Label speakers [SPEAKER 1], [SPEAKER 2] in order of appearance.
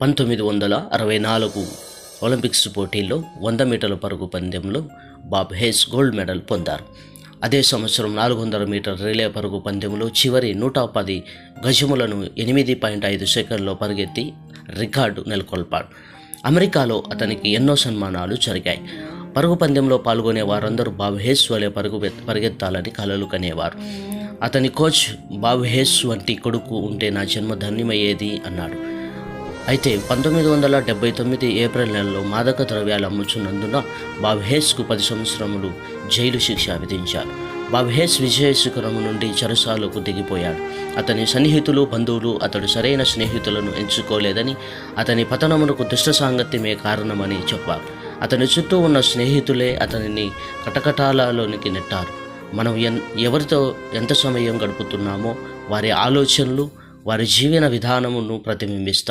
[SPEAKER 1] 1964 Olympics పోటీల్లో 100 మీటర్ల పరుగు పందెంలో బాబ్ హేస్ గోల్డ్ మెడల్ పొందారు. అదే సంవత్సరం 400 మీటర్ల రిలే పరుగు పందెంలో చివరి 110 గజములను 8.5 సెకండ్లో పరిగెత్తి రికార్డు నెలకొల్పాడు. అమెరికాలో అతనికి ఎన్నో సన్మానాలు జరిగాయి. పరుగు పందెంలో పాల్గొనే వారందరూ బాబ్ హేస్ వలె పరిగెత్తాలని కలలు కనేవారు. అతని కోచ్ బాబ్ హేస్ వంటి కొడుకు ఉంటే నా జన్మ ధన్యమయ్యేది అన్నాడు. అయితే 1979 ఏప్రిల్ నెలలో మాదక ద్రవ్యాలు అమ్ముచున్నందున బాబ్ హేస్కు 10 సంవత్సరములు జైలు శిక్ష విధించారు. బాబ్ హేస్ విజయ శిఖరం నుండి చెరసాలకు దిగిపోయాడు. అతని సన్నిహితులు, బంధువులు అతడు సరైన స్నేహితులను ఎంచుకోలేదని, అతని పతనమునకు దుష్ట సాంగత్యమే కారణమని చెప్పారు. అతని చుట్టూ ఉన్న స్నేహితులే అతనిని కటకటాలలోనికి నెట్టారు. మనం ఎవరితో ఎంత సమయం గడుపుతున్నామో వారి ఆలోచనలు, వారి జీవన విధానమును ప్రతిబింబిస్తాయి.